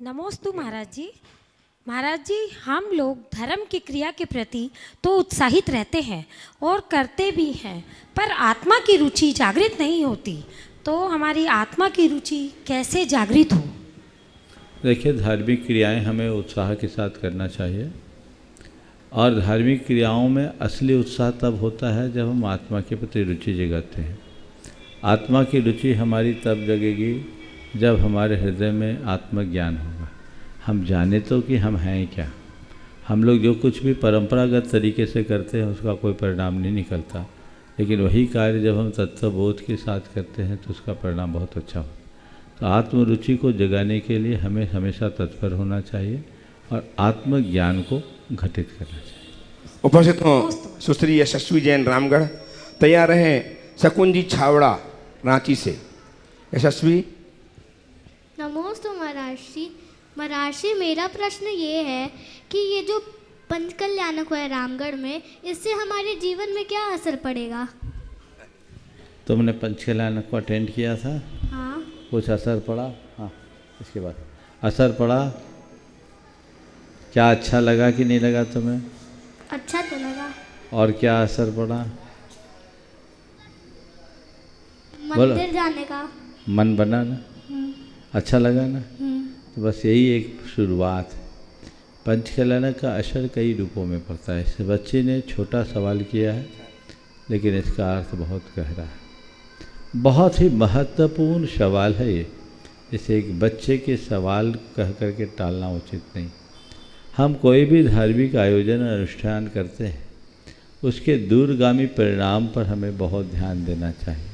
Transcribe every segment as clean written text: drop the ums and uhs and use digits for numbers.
नमोस्तु महाराज जी। महाराज जी, हम लोग धर्म की क्रिया के प्रति तो उत्साहित रहते हैं और करते भी हैं, पर आत्मा की रुचि जागृत नहीं होती, तो हमारी आत्मा की रुचि कैसे जागृत हो? देखिए, धार्मिक क्रियाएं हमें उत्साह के साथ करना चाहिए, और धार्मिक क्रियाओं में असली उत्साह तब होता है जब हम आत्मा के प्रति रुचि जगाते हैं। आत्मा की रुचि हमारी तब जगेगी जब हमारे हृदय में आत्मज्ञान होगा। हम जाने तो कि हम हैं क्या। हम लोग जो कुछ भी परंपरागत तरीके से करते हैं उसका कोई परिणाम नहीं निकलता, लेकिन वही कार्य जब हम तत्वबोध के साथ करते हैं तो उसका परिणाम बहुत अच्छा होता है। तो आत्मरुचि को जगाने के लिए हमें हमेशा तत्पर होना चाहिए और आत्मज्ञान को घटित करना चाहिए। उपस्थित हो सुश्री यशस्वी जैन रामगढ़, तैयार रहें शकुन जी छावड़ा रांची से। यशस्वी। नमोस्तु महर्षि। महर्षि, मेरा प्रश्न ये है कि ये जो पंच कल्याणक है रामगढ़ में, इससे हमारे जीवन में क्या असर पड़ेगा? तुमने पंच कल्याणक को अटेंड किया था? हाँ। कुछ असर पड़ा? हाँ, इसके बाद असर पड़ा। क्या अच्छा लगा कि नहीं लगा तुम्हें? अच्छा तो लगा। और क्या असर पड़ा? मंदिर जाने का मन बना ना? अच्छा लगा ना? तो बस यही एक शुरुआत है। पंचकल्याणक का असर कई रूपों में पड़ता है। इस बच्चे ने छोटा सवाल किया है, लेकिन इसका अर्थ बहुत गहरा है। बहुत ही महत्वपूर्ण सवाल है ये। इसे एक बच्चे के सवाल कह करके टालना उचित नहीं। हम कोई भी धार्मिक आयोजन अनुष्ठान करते हैं, उसके दूरगामी परिणाम पर हमें बहुत ध्यान देना चाहिए।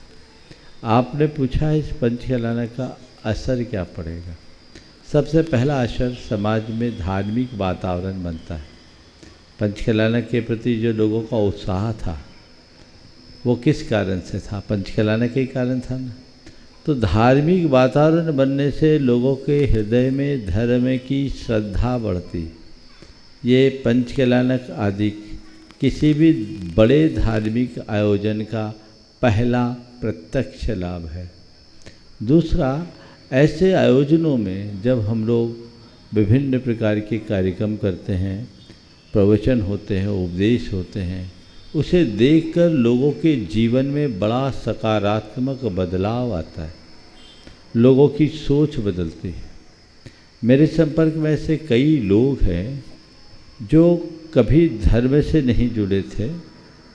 आपने पूछा इस पंचकल्याणक का असर क्या पड़ेगा। सबसे पहला असर समाज में धार्मिक वातावरण बनता है। पंचकल्याणक के प्रति जो लोगों का उत्साह था वो किस कारण से था? पंचकल्याणक के कारण था ना। तो धार्मिक वातावरण बनने से लोगों के हृदय में धर्म की श्रद्धा बढ़ती। ये पंचकल्याणक आदि किसी भी बड़े धार्मिक आयोजन का पहला प्रत्यक्ष लाभ है। दूसरा, ऐसे आयोजनों में जब हम लोग विभिन्न प्रकार के कार्यक्रम करते हैं, प्रवचन होते हैं, उपदेश होते हैं, उसे देखकर लोगों के जीवन में बड़ा सकारात्मक बदलाव आता है, लोगों की सोच बदलती है। मेरे संपर्क में ऐसे कई लोग हैं जो कभी धर्म से नहीं जुड़े थे,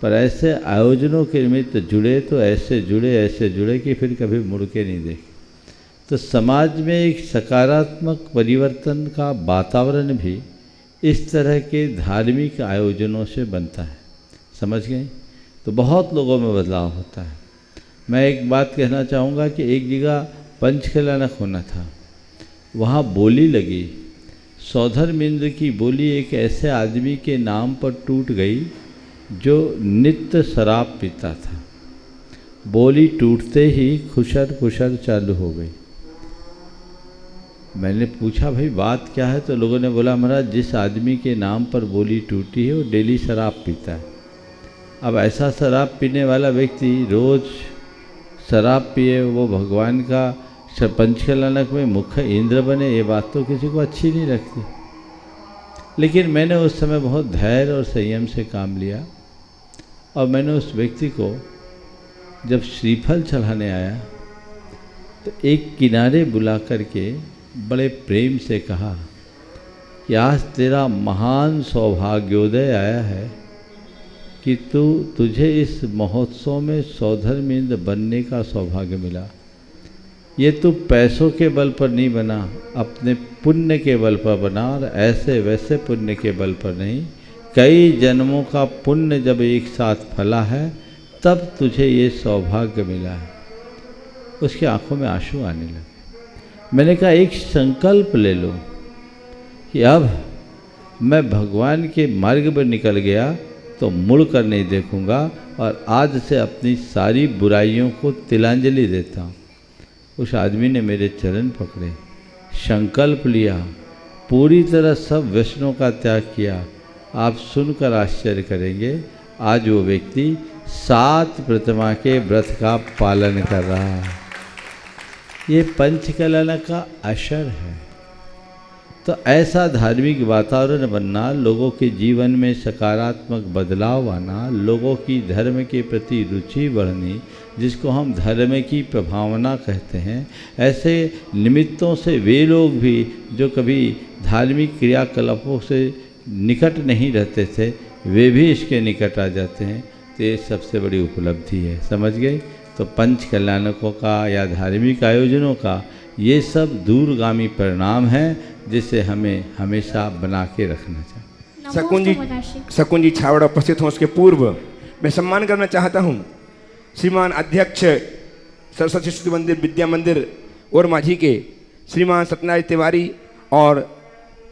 पर ऐसे आयोजनों के निमित्त जुड़े तो ऐसे जुड़े कि फिर कभी मुड़ के नहीं देखे। तो समाज में एक सकारात्मक परिवर्तन का वातावरण भी इस तरह के धार्मिक आयोजनों से बनता है। समझ गए? तो बहुत लोगों में बदलाव होता है। मैं एक बात कहना चाहूँगा कि एक जगह पंचकल्याणक होना था, वहाँ बोली लगी। सौधर्मेंद्र की बोली एक ऐसे आदमी के नाम पर टूट गई जो नित्य शराब पीता था। बोली टूटते ही खुशर खुशर चालू हो गई। मैंने पूछा भाई बात क्या है, तो लोगों ने बोला महाराज जिस आदमी के नाम पर बोली टूटी है वो डेली शराब पीता है। अब ऐसा शराब पीने वाला व्यक्ति रोज़ शराब पिए, वो भगवान का पंचकल्याणक में मुख्य इंद्र बने, ये बात तो किसी को अच्छी नहीं लगती। लेकिन मैंने उस समय बहुत धैर्य और संयम से काम लिया और मैंने उस व्यक्ति को जब श्रीफल चढ़ाने आया तो एक किनारे बुला करके बड़े प्रेम से कहा कि आज तेरा महान सौभाग्योदय आया है कि तुझे इस महोत्सव में सौधर्मेंद्र बनने का सौभाग्य मिला। ये तू पैसों के बल पर नहीं बना, अपने पुण्य के बल पर बना, और ऐसे वैसे पुण्य के बल पर नहीं। कई जन्मों का पुण्य जब एक साथ फला है तब तुझे ये सौभाग्य मिला है। उसकी आंखों में आंसू आने लगे। मैंने कहा एक संकल्प ले लो कि अब मैं भगवान के मार्ग पर निकल गया तो मुड़ कर नहीं देखूंगा, और आज से अपनी सारी बुराइयों को तिलांजलि देता हूँ। उस आदमी ने मेरे चरण पकड़े, संकल्प लिया, पूरी तरह सब व्यसनों का त्याग किया। आप सुनकर आश्चर्य करेंगे, आज वो व्यक्ति 7 प्रतिमा के व्रत का पालन कर रहा है। ये पंचकल्याण का असर है। तो ऐसा धार्मिक वातावरण बनना, लोगों के जीवन में सकारात्मक बदलाव आना, लोगों की धर्म के प्रति रुचि बढ़नी, जिसको हम धर्म की प्रभावना कहते हैं, ऐसे निमित्तों से वे लोग भी जो कभी धार्मिक क्रियाकलापों से निकट नहीं रहते थे, वे भी इसके निकट आ जाते हैं। तो ये सबसे बड़ी उपलब्धि है। समझ गए? तो पंच कल्याणकों का या धार्मिक आयोजनों का ये सब दूरगामी परिणाम है, जिसे हमें हमेशा बना के रखना चाहिए। शकुन जी छावड़ा उपस्थित हों उसके पूर्व मैं सम्मान करना चाहता हूँ श्रीमान अध्यक्ष सरस्वती शिशु मंदिर विद्या मंदिर और माझी के श्रीमान सत्यनारायण तिवारी और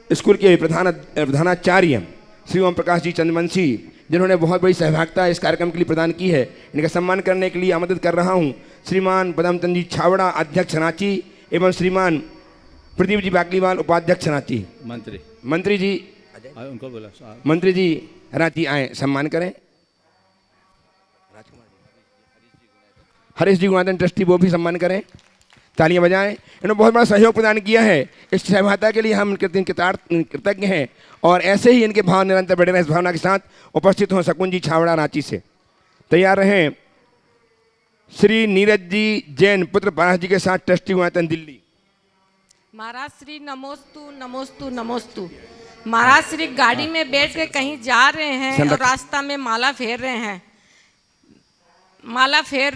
स्कूल के प्रधानाचार्य श्री ओम प्रकाश जी चंद्रवंशी, जिन्होंने बहुत बड़ी सहभागिता इस कार्यक्रम के लिए प्रदान की है। इनका सम्मान करने के लिए आमंत्रित कर रहा हूँ श्रीमान पदमचंद जी छावड़ा अध्यक्ष रांची एवं श्रीमान प्रदीप जी बाकलीवाल उपाध्यक्ष रांची। मंत्री जी उनको बोला, मंत्री जी रांची आए, सम्मान करें। हरीश जी गुणादन ट्रस्टी वो भी सम्मान करें, तालियां बजाएं। इन्होंने बहुत बड़ा सहयोग प्रदान किया है। इस सहभागिता के लिए हम कृतज्ञ हैं और ऐसे ही इनके भाव निरंतर बढ़े रहे। इस भावना के साथ उपस्थित हों शकुन जी छावड़ा रांची से। तैयार रहें श्री नीरज जी जैन पुत्र पारस जी के साथ ट्रस्टी गुणादन दिल्ली। महाराज श्री नमोस्तु नमोस्तु नमोस्तु। महाराज श्री गाड़ी में बैठ के कहीं जा रहे हैं और रास्ता में माला फेर रहे हैं, माला फेर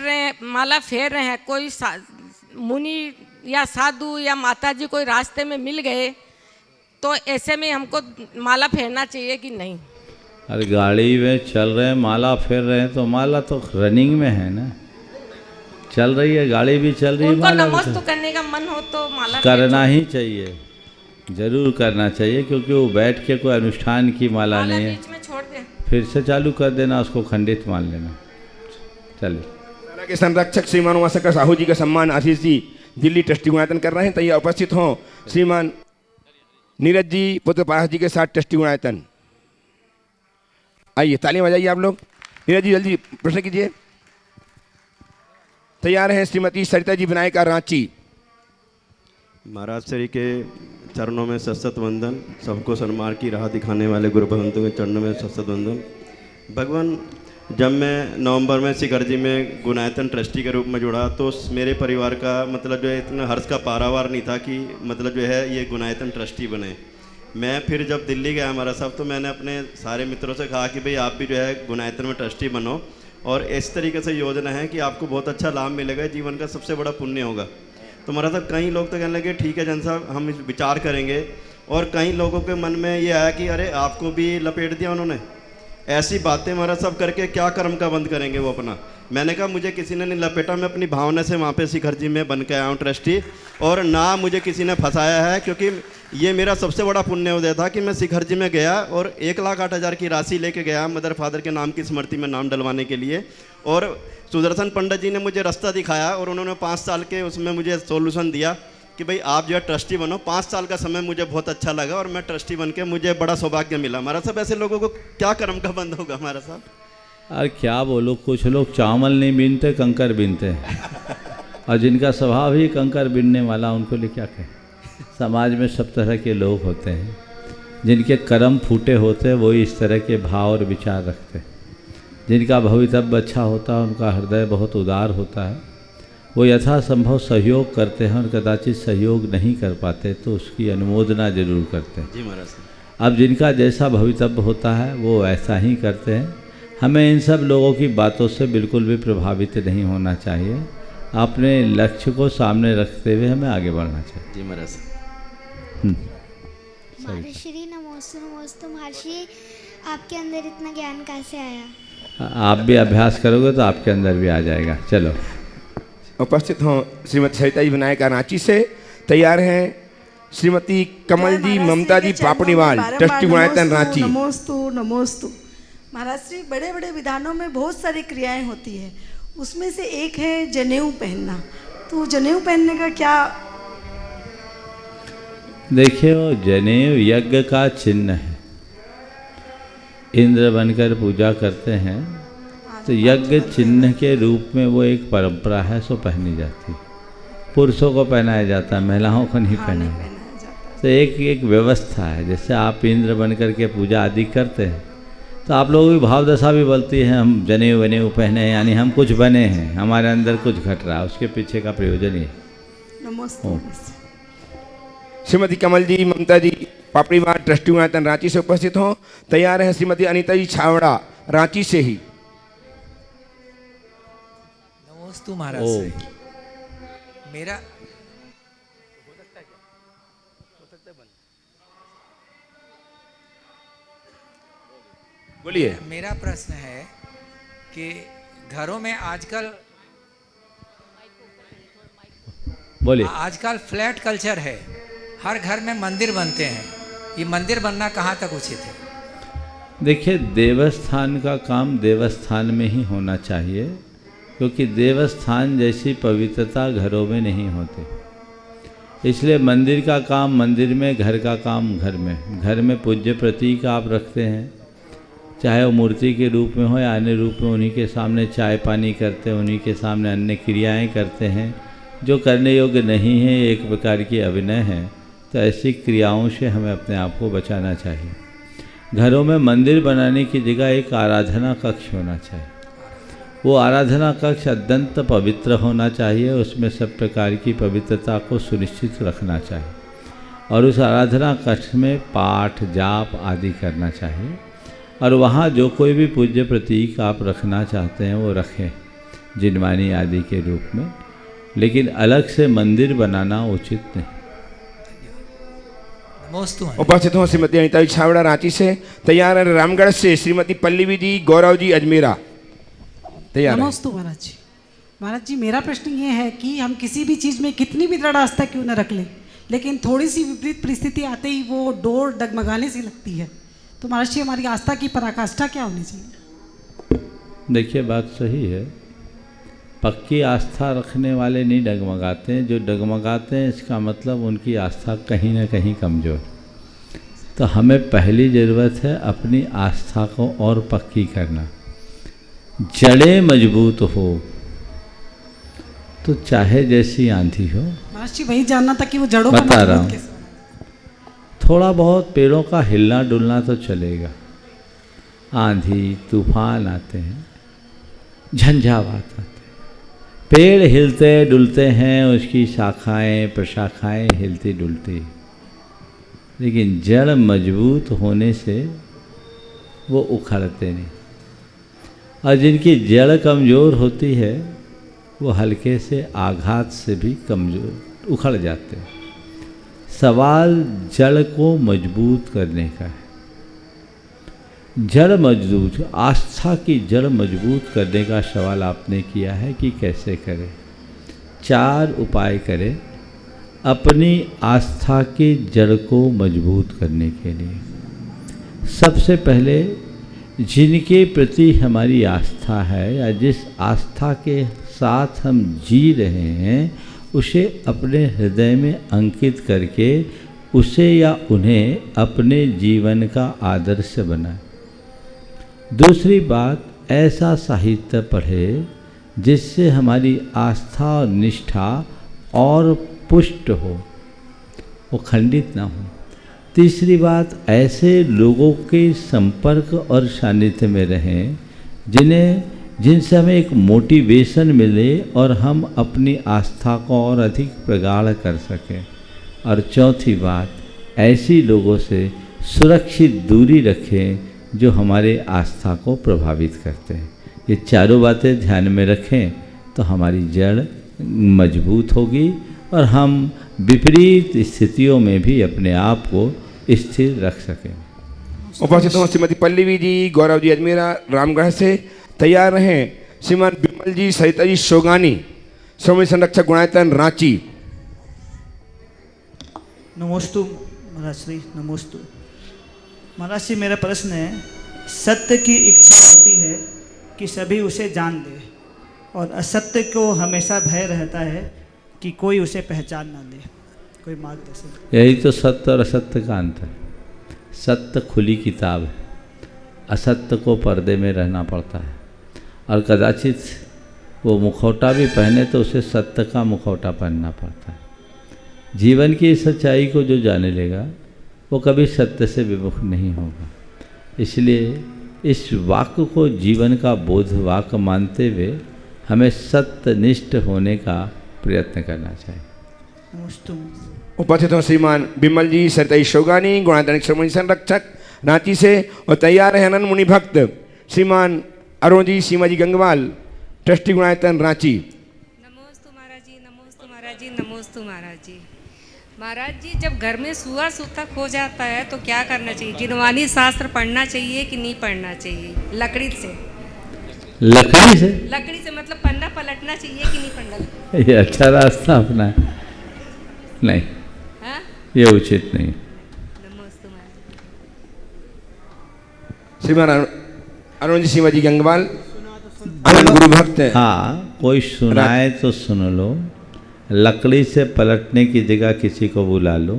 रहे हैं। कोई मुनि या साधु या माता जी कोई रास्ते में मिल गए तो ऐसे में हमको माला फेरना चाहिए कि नहीं? अरे गाड़ी में चल रहे हैं, माला फेर रहे हैं, तो माला तो रनिंग में है ना, चल रही है, गाड़ी भी चल रही है। उनको नमस्ते करने का मन हो तो माला करना ही चाहिए, जरूर करना चाहिए, क्योंकि वो बैठ के कोई अनुष्ठान की माला नहीं है। बीच में छोड़ दे, फिर से चालू कर देना, उसको खंडित मान लेना। चलिए के संरक्षक श्रीमान उमाशंकर साहू जी का सम्मान आशीष जी दिल्ली ट्रस्टी गुणायतन कर रहे हैं। तैयार उपस्थित हों श्रीमान नीरज जी पुत्र पारस जी के साथ ट्रस्टी गुणायतन। आइए तालियां बजाइए आप लोग। नीरज जी जल्दी प्रश्न कीजिए। तैयार हैं श्रीमती सरिता जी विनायका रांची। महाराज श्री के चरणों में सशत वंदन। सबको सन्मान की राह दिखाने वाले गुरु भगवंतों के चरणों में सशत वंदन। भगवान, जब मैं नवंबर में शिखर जी में गुणायतन ट्रस्टी के रूप में जुड़ा तो मेरे परिवार का मतलब जो है इतना हर्ष का पारावार नहीं था कि मतलब जो है ये गुणायतन ट्रस्टी बने। मैं फिर जब दिल्ली गया हमारा साहब तो मैंने अपने सारे मित्रों से कहा कि भाई आप भी जो है गुणायतन में ट्रस्टी बनो और इस तरीके से योजना है कि आपको बहुत अच्छा लाभ मिलेगा, जीवन का सबसे बड़ा पुण्य होगा। तो हमारा साहब कई लोग तो कहने लगे ठीक है जन साहब हम विचार करेंगे, और कई लोगों के मन में ये आया कि अरे आपको भी लपेट दिया उन्होंने। ऐसी बातें हमारा सब करके क्या कर्म का बंद करेंगे वो अपना। मैंने कहा मुझे किसी ने नहीं लपेटा, मैं अपनी भावना से वहाँ पे शिखर जी में बन के आया हूँ ट्रस्टी, और ना मुझे किसी ने फंसाया है, क्योंकि ये मेरा सबसे बड़ा पुण्योदय था कि मैं शिखर जी में गया और 1,08,000 की राशि लेके गया मदर फादर के नाम की स्मृति में नाम डलवाने के लिए। और सुदर्शन पंडित जी ने मुझे रास्ता दिखाया और उन्होंने 5 साल के उसमें मुझे सॉल्यूशन दिया कि भाई आप जो है ट्रस्टी बनो। 5 साल का समय मुझे बहुत अच्छा लगा और मैं ट्रस्टी बन के मुझे बड़ा सौभाग्य मिला। हमारा सब ऐसे लोगों को क्या कर्म का बंद होगा हमारा साहब। और क्या बोलो, कुछ लोग चावल नहीं बीनते कंकर बीनते हैं, और जिनका स्वभाव ही कंकर बीनने वाला उनको लिए क्या कहें। समाज में सब तरह के लोग होते हैं, जिनके कर्म फूटे होते हैं वही इस तरह के भाव और विचार रखते हैं। जिनका भवितव्य अच्छा होता है, उनका हृदय बहुत उदार होता है, वो यथासंभव सहयोग करते हैं, और कदाचित सहयोग नहीं कर पाते तो उसकी अनुमोदना जरूर करते हैं। जी महाराज। अब जिनका जैसा भवितव्य होता है वो ऐसा ही करते हैं। हमें इन सब लोगों की बातों से बिल्कुल भी प्रभावित नहीं होना चाहिए। अपने लक्ष्य को सामने रखते हुए हमें आगे बढ़ना चाहिए। जी महाराज। महर्षि नमोस्तु नमोस्तु। महर्षि आपके अंदर इतना ज्ञान कैसे आया? आप भी अभ्यास करोगे तो आपके अंदर भी आ जाएगा। चलो उपस्थित हों श्रीमती सरिता जी विनायका रांची से। तैयार हैं श्रीमती कमल जी ममता जी पापड़ीवाल ट्रस्टी गुणायतन रांची। नमोस्तु नमोस्तु। महाराज श्री, बड़े बड़े विधानों में बहुत सारी क्रियाएं होती है, उसमें से एक है जनेऊ पहनना। तो जनेऊ पहनने का क्या? देखिए, वो जनेऊ यज्ञ का चिन्ह है। इंद्र बनकर पूजा करते हैं तो यज्ञ चिन्ह के रूप में वो एक परंपरा है, सो पहनी जाती है। पुरुषों को पहनाया जाता है, महिलाओं को नहीं पहनाया जाता। तो एक व्यवस्था है। जैसे आप इंद्र बनकर के पूजा आदि करते हैं तो आप लोगों की भाव दशा भी बोलती है हम जनेऊ वनेऊ पहने हैं, यानी हम कुछ बने हैं, हमारे अंदर कुछ घट रहा है। उसके पीछे का प्रयोजन ये। नमस्ते। श्रीमती कमल जी ममता जी पापड़ीवाल ट्रस्टी गुणायतन रांची से उपस्थित हों। तैयार हैं श्रीमती अनीता जी छावड़ा रांची से ही। नमोस्तु महाराज श्री। मेरा बोलिए। मेरा प्रश्न है कि घरों में आजकल बोलिए। आजकल फ्लैट कल्चर है, हर घर में मंदिर बनते हैं। ये मंदिर बनना कहाँ तक उचित है? देखिए, देवस्थान का काम देवस्थान में ही होना चाहिए, क्योंकि देवस्थान जैसी पवित्रता घरों में नहीं होती। इसलिए मंदिर का काम मंदिर में, घर का काम घर में। घर में पूज्य प्रतीक आप रखते हैं, चाहे वो मूर्ति के रूप में हो या अन्य रूप में, उन्हीं के सामने चाय पानी करते हैं, उन्हीं के सामने अन्य क्रियाएं करते हैं जो करने योग्य नहीं है, एक प्रकार की अभिनय है। तो ऐसी क्रियाओं से हमें अपने आप को बचाना चाहिए। घरों में मंदिर बनाने की जगह एक आराधना कक्ष होना चाहिए। वो आराधना कक्ष अत्यंत पवित्र होना चाहिए, उसमें सब प्रकार की पवित्रता को सुनिश्चित रखना चाहिए, और उस आराधना कक्ष में पाठ जाप आदि करना चाहिए। और वहाँ जो कोई भी पूज्य प्रतीक आप रखना चाहते हैं वो रखें, जिनवानी आदि के रूप में, लेकिन अलग से मंदिर बनाना उचित नहीं। उपस्थित हों श्रीमती अनीता जी छावड़ा रांची से। तैयार है रामगढ़ से श्रीमती पल्लवी जी गौरव जी अजमेरा। तैयार है। नमस्ते महाराज जी। महाराज जी, मेरा प्रश्न ये है कि हम किसी भी चीज़ में कितनी भी दृढ़ आस्था क्यों न रख लें, लेकिन थोड़ी सी विपरीत परिस्थिति आते ही वो डोर डगमगाने सी लगती है। तो महाराज जी, हमारी आस्था की पराकाष्ठा क्या होनी चाहिए? देखिए, बात सही है। पक्की आस्था रखने वाले नहीं डगमगाते हैं, जो डगमगाते हैं इसका मतलब उनकी आस्था कहीं ना कहीं कमज़ोर। तो हमें पहली ज़रूरत है अपनी आस्था को और पक्की करना। जड़ें मजबूत हो तो चाहे जैसी आंधी हो। महाराज जी वही जानना था कि वो जड़ों को बता रहा हूँ, मजबूत कैसे? थोड़ा बहुत पेड़ों का हिलना डुलना तो चलेगा। आंधी तूफान आते हैं, झंझावात आते हैं, पेड़ हिलते डुलते हैं, उसकी शाखाएं प्रशाखाएं हिलती डुलती, लेकिन जड़ मजबूत होने से वो उखड़ते नहीं। और जिनकी जड़ कमज़ोर होती है वो हल्के से आघात से भी कमज़ोर उखड़ जाते हैं। सवाल जड़ को मजबूत करने का है। जड़ मजबूत, आस्था की जड़ मजबूत करने का सवाल आपने किया है कि कैसे करें। 4 उपाय करें अपनी आस्था की जड़ को मजबूत करने के लिए। सबसे पहले जिनके प्रति हमारी आस्था है या जिस आस्था के साथ हम जी रहे हैं उसे अपने हृदय में अंकित करके उसे या उन्हें अपने जीवन का आदर्श बनाएं। दूसरी बात, ऐसा साहित्य पढ़े जिससे हमारी आस्था और निष्ठा और पुष्ट हो, वो खंडित ना हो। तीसरी बात, ऐसे लोगों के संपर्क और सानिध्य में रहें जिनसे हमें एक मोटिवेशन मिले और हम अपनी आस्था को और अधिक प्रगाढ़ कर सकें। और चौथी बात, ऐसी लोगों से सुरक्षित दूरी रखें जो हमारे आस्था को प्रभावित करते हैं। ये चारों बातें ध्यान में रखें तो हमारी जड़ मजबूत होगी और हम विपरीत स्थितियों में भी अपने आप को स्थिर रख सकें। उपस्थित हूँ श्रीमती पल्लवी जी, गौरव जी अजमेरा रामगढ़ से। तैयार रहें श्रीमान विमल जी, सरिता जी शोगानी, स्वामी संरक्षक गुणायतन रांची। नमोस्तु महाराज श्री, नमोस्तु महाराज श्री। मेरा प्रश्न है, सत्य की इच्छा होती है कि सभी उसे जान ले और असत्य को हमेशा भय रहता है कि कोई उसे पहचान ना ले। कोई मार्गदर्शन? यही तो सत्य और असत्य का अंतर है। सत्य खुली किताब है, असत्य को पर्दे में रहना पड़ता है। और कदाचित वो मुखौटा भी पहने तो उसे सत्य का मुखौटा पहनना पड़ता है। जीवन की सच्चाई को जो जाने लेगा वो कभी सत्य से विमुख नहीं होगा। इसलिए इस वाक्य को जीवन का बोध वाक्य मानते हुए हमें सत्यनिष्ठ होने का प्रयत्न करना चाहिए। उपस्थित हूँ श्रीमान विमल जी, सरिता जी शोगानी, गुणायतन स्वामी संरक्षक रांची से। और तैयार है अनंत मुनि भक्त श्रीमान अरुण जी, सीमा जी गंगवाल, ट्रस्टी गुणायतन रांची। नमोस्तु महाराज जी, नमोस्तु महाराज जी, नमोस्तु महाराज जी। महाराज जी, जब घर में सुआ सूतक हो जाता है तो क्या करना चाहिए? जिनवानी शास्त्र पढ़ना चाहिए कि नहीं पढ़ना चाहिए? लकड़ी से मतलब पन्ना पलटना चाहिए कि नहीं पढ़ना? ये अच्छा रास्ता अपना है। नहीं, हाँ? ये उचित नहीं। नमोस्तु महाराज। श्रीमान अरुण जी, सीमा जी गंगवाल, आनंद गुरु भक्त। हाँ, कोई सुनाए तो सुन लो, लकड़ी से पलटने की जगह किसी को बुला लो।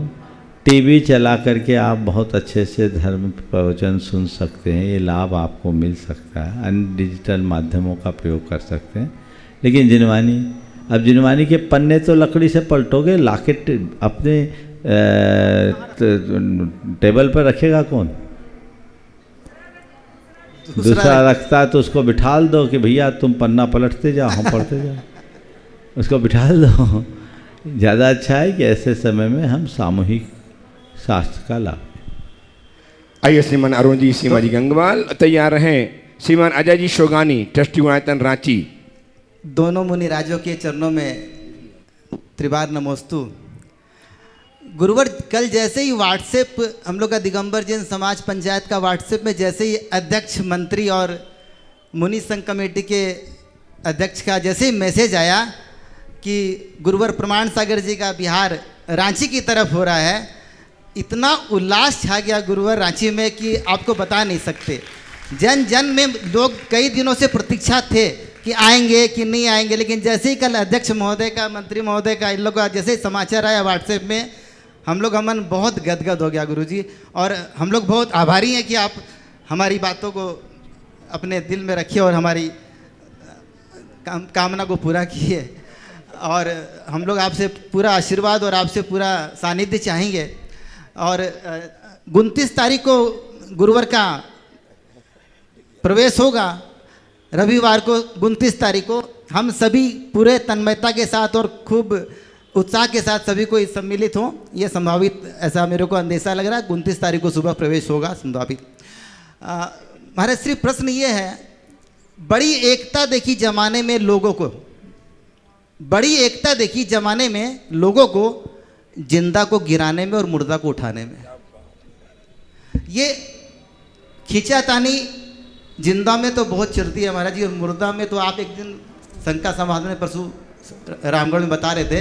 टीवी चला करके आप बहुत अच्छे से धर्म प्रवचन सुन सकते हैं, ये लाभ आपको मिल सकता है। अन्य डिजिटल माध्यमों का प्रयोग कर सकते हैं। लेकिन जिनवानी, अब जिनवानी के पन्ने तो लकड़ी से पलटोगे, लाके अपने टेबल पर रखेगा कौन? दूसरा रखता है तो उसको बिठाल दो कि भैया तुम पन्ना पलटते जाओ, हम पढ़ते जाओ, उसको बिठाल दो। ज़्यादा अच्छा है कि ऐसे समय में हम सामूहिक शास्त्र का लाभ। आइए श्रीमान अरुण जी, सीमा जी गंगवाल। तैयार हैं श्रीमान अजय जी शोगानी, ट्रस्टी गुणायतन रांची। दोनों मुनि राजों के चरणों में त्रिवार नमोस्तु। गुरुवर, कल जैसे ही व्हाट्सएप हम लोग का दिगंबर जैन समाज पंचायत का व्हाट्सएप में जैसे ही अध्यक्ष मंत्री और मुनि संघ कमेटी के अध्यक्ष का जैसे ही मैसेज आया कि गुरुवर प्रमाण सागर जी का बिहार रांची की तरफ हो रहा है, इतना उल्लास छा गया गुरुवर रांची में कि आपको बता नहीं सकते। जन जन में लोग कई दिनों से प्रतीक्षा थे कि आएंगे कि नहीं आएंगे, लेकिन जैसे ही कल अध्यक्ष महोदय का, मंत्री महोदय का, इन लोग का जैसे ही समाचार आया व्हाट्सएप में, हम लोग का मन बहुत गदगद हो गया गुरुजी। और हम लोग बहुत आभारी हैं कि आप हमारी बातों को अपने दिल में रखिए और हमारी कामना को पूरा किए। और हम लोग आपसे पूरा आशीर्वाद और आपसे पूरा सानिध्य चाहेंगे। और 29 तारीख को गुरुवार का प्रवेश होगा, रविवार को 29 तारीख को हम सभी पूरे तन्मयता के साथ और खूब उत्साह के साथ सभी को सम्मिलित हों, ये संभावित, ऐसा मेरे को अंदेशा लग रहा है। 29 तारीख को सुबह प्रवेश होगा संभावित। महाराज श्री, प्रश्न ये है, बड़ी एकता देखी जमाने में लोगों को, बड़ी एकता देखी जमाने में लोगों को जिंदा को गिराने में और मुर्दा को उठाने में। ये खींचातानी जिंदा में तो बहुत चलती है महाराज जी, और मुर्दा में तो आप एक दिन शंका समाज में परसों रामगढ़ में बता रहे थे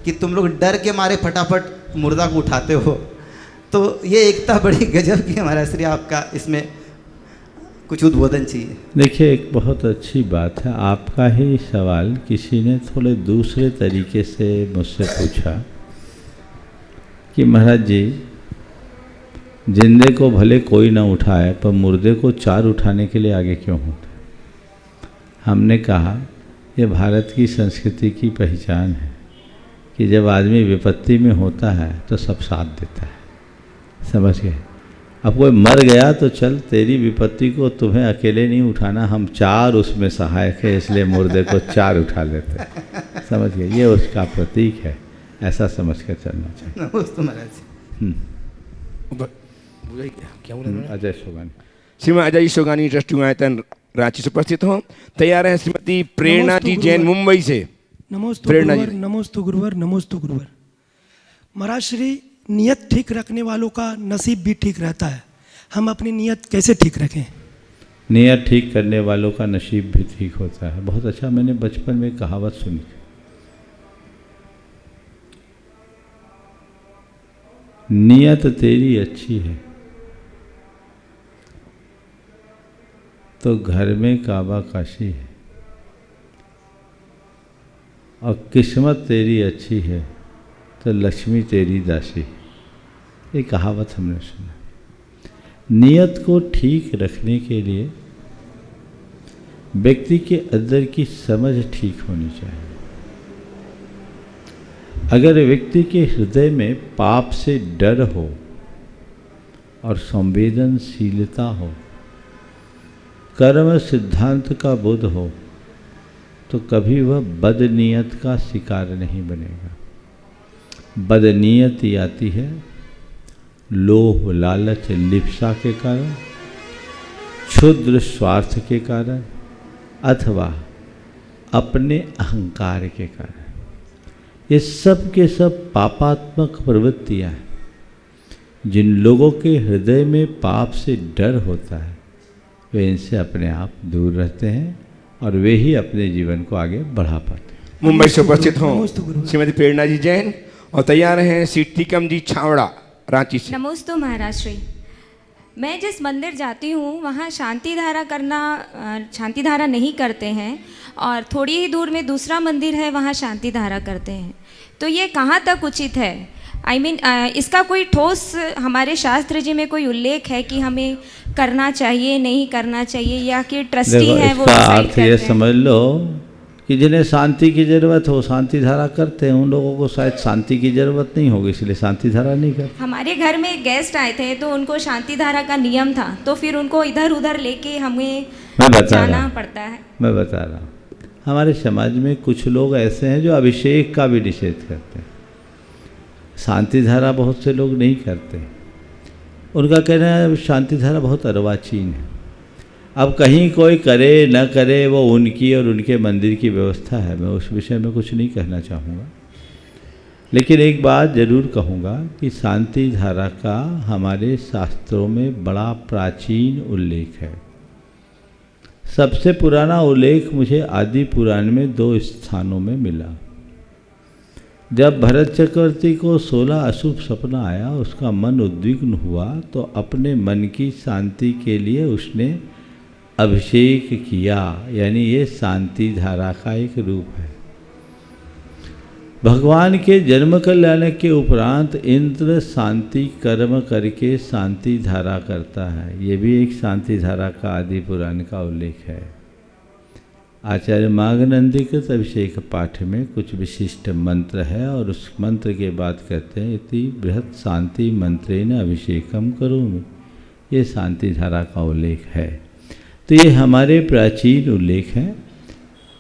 कि तुम लोग डर के मारे फटाफट मुर्दा को उठाते हो। तो ये एकता बड़ी गजब की है महाराज श्री, आपका इसमें कुछ उद्बोधन चाहिए। देखिए, एक बहुत अच्छी बात है, आपका ही सवाल किसी ने थोड़े दूसरे तरीके से मुझसे पूछा कि महाराज जी, जिंदे को भले कोई ना उठाए पर मुर्दे को 4 उठाने के लिए आगे क्यों होता? हमने कहा ये भारत की संस्कृति की पहचान है कि जब आदमी विपत्ति में होता है तो सब साथ देता है। समझ गए? अब कोई मर गया तो चल, तेरी विपत्ति को तुम्हें अकेले नहीं उठाना, हम 4 उसमें सहायक है, इसलिए मुर्दे को 4 उठा लेते हैं। समझ गए? ये उसका प्रतीक है, ऐसा समझ कर चलना चाहिए। अजय शोगानी। श्रीमान अजय शोगानी ट्रस्टी आयतन रांची से उपस्थित हो। तैयार है श्रीमती प्रेरणा जी जैन मुंबई से। नमोस्तु गुरुवर, नमोस्तु गुरुवर, नमोस्तु गुरुवर। महाराज श्री, नियत ठीक रखने वालों का नसीब भी ठीक रहता है, हम अपनी नियत कैसे ठीक रखें? नियत ठीक करने वालों का नसीब भी ठीक होता है। बहुत अच्छा, मैंने बचपन में कहावत सुनी, नियत तेरी अच्छी है तो घर में काबा काशी है, और किस्मत तेरी अच्छी है तो लक्ष्मी तेरी दासी। ये कहावत हमने सुना। नियत को ठीक रखने के लिए व्यक्ति के अंदर की समझ ठीक होनी चाहिए। अगर व्यक्ति के हृदय में पाप से डर हो और संवेदनशीलता हो, कर्म सिद्धांत का बोध हो, तो कभी वह बदनीयत का शिकार नहीं बनेगा। बदनीयत आती है लोभ, लालच, लिप्सा के कारण, क्षुद्र स्वार्थ के कारण, अथवा अपने अहंकार के कारण। ये सब के सब पापात्मक प्रवृत्तियाँ हैं। जिन लोगों के हृदय में पाप से डर होता है वे इनसे अपने आप दूर रहते हैं और वे ही अपने जीवन को आगे बढ़ा पाते हैं। मुंबई से उपस्थित हों श्रीमती प्रेरणा जी जैन, और तैयार हैं श्री टीकम जी छावड़ा रांची से। नमोस्तु महाराज श्री। मैं जिस मंदिर जाती हूँ वहाँ शांति धारा नहीं करते हैं, और थोड़ी ही दूर में दूसरा मंदिर है वहाँ शांति धारा करते हैं। तो ये कहाँ तक उचित है? इसका कोई ठोस हमारे शास्त्र जी में कोई उल्लेख है कि हमें करना चाहिए, नहीं करना चाहिए, या कि ट्रस्टी है वो डिसाइड करते हैं? ये समझ लो कि जिन्हें शांति की जरूरत हो शांति धारा करते हैं, उन लोगों को शायद शांति की जरूरत नहीं होगी इसलिए शांति धारा नहीं करते। हमारे घर में गेस्ट आए थे तो उनको शांति धारा का नियम था, तो फिर उनको इधर उधर लेके हमें जाना पड़ता है। मैं बता रहा हूँ, हमारे समाज में कुछ लोग ऐसे हैं जो अभिषेक का भी निषेध करते हैं। शांति धारा बहुत से लोग नहीं करते, उनका कहना है शांति धारा बहुत अर्वाचीन है। अब कहीं कोई करे न करे वो उनकी और उनके मंदिर की व्यवस्था है, मैं उस विषय में कुछ नहीं कहना चाहूँगा। लेकिन एक बात ज़रूर कहूँगा कि शांति धारा का हमारे शास्त्रों में बड़ा प्राचीन उल्लेख है। सबसे पुराना उल्लेख मुझे आदि पुराण में 2 स्थानों में मिला। जब भरत चक्रवर्ती को 16 अशुभ सपना आया, उसका मन उद्विग्न हुआ, तो अपने मन की शांति के लिए उसने अभिषेक किया, यानी ये शांति धारा का एक रूप है। भगवान के जन्म कल्याण के उपरांत इंद्र शांति कर्म करके शांति धारा करता है। ये भी एक शांति धारा का आदि पुराण का उल्लेख है। आचार्य मागनंदिकृत अभिषेक पाठ में कुछ विशिष्ट मंत्र है और उस मंत्र के बाद कहते हैं इति बृहत् शांति मंत्रेण अभिषेकम करोमि। ये शांति धारा का उल्लेख है। तो ये हमारे प्राचीन उल्लेख हैं।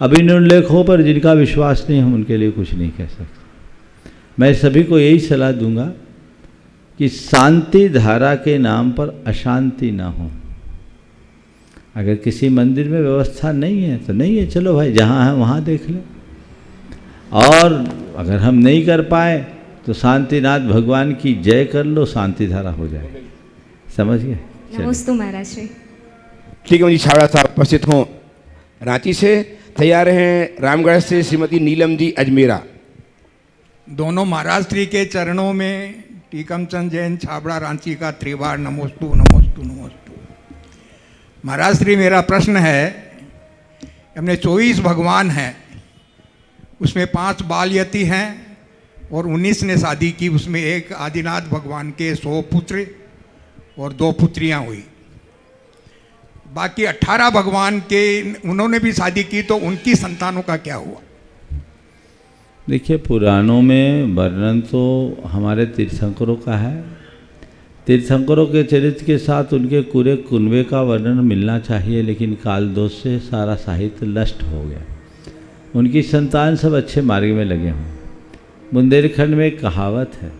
अब इन उल्लेखों पर जिनका विश्वास नहीं, हम उनके लिए कुछ नहीं कह सकते। मैं सभी को यही सलाह दूंगा कि शांति धारा के नाम पर अशांति ना हो। अगर किसी मंदिर में व्यवस्था नहीं है तो नहीं है, चलो भाई जहाँ है वहाँ देख ले। और अगर हम नहीं कर पाए तो शांतिनाथ भगवान की जय कर लो, शांति धारा हो जाए। समझ गए? नमोस्तु महाराज श्री। ठीक है जी, छावड़ा साहब उपस्थित हों रांची से। तैयार हैं रामगढ़ से श्रीमती नीलम जी अजमेरा। दोनों महाराज श्री के चरणों में टीकम चंद जैन छाबड़ा रांची का त्रिवार नमोस्तु नमोस्तु नमोस्तु। महाराज श्री, मेरा प्रश्न है, हमने 24 भगवान हैं, उसमें 5 बाल यति हैं और 19 ने शादी की। उसमें एक आदिनाथ भगवान के 100 पुत्र और 2 पुत्रियां हुई। बाकी 18 भगवान के उन्होंने भी शादी की, तो उनकी संतानों का क्या हुआ? देखिए, पुराणों में वर्णन तो हमारे तीर्थंकरों का है। तीर्थंकरों के चरित्र के साथ उनके पूरे कुनबे का वर्णन मिलना चाहिए, लेकिन काल दोष से सारा साहित्य नष्ट हो गया। उनकी संतान सब अच्छे मार्ग में लगे हों। बुंदेलखंड में एक कहावत है,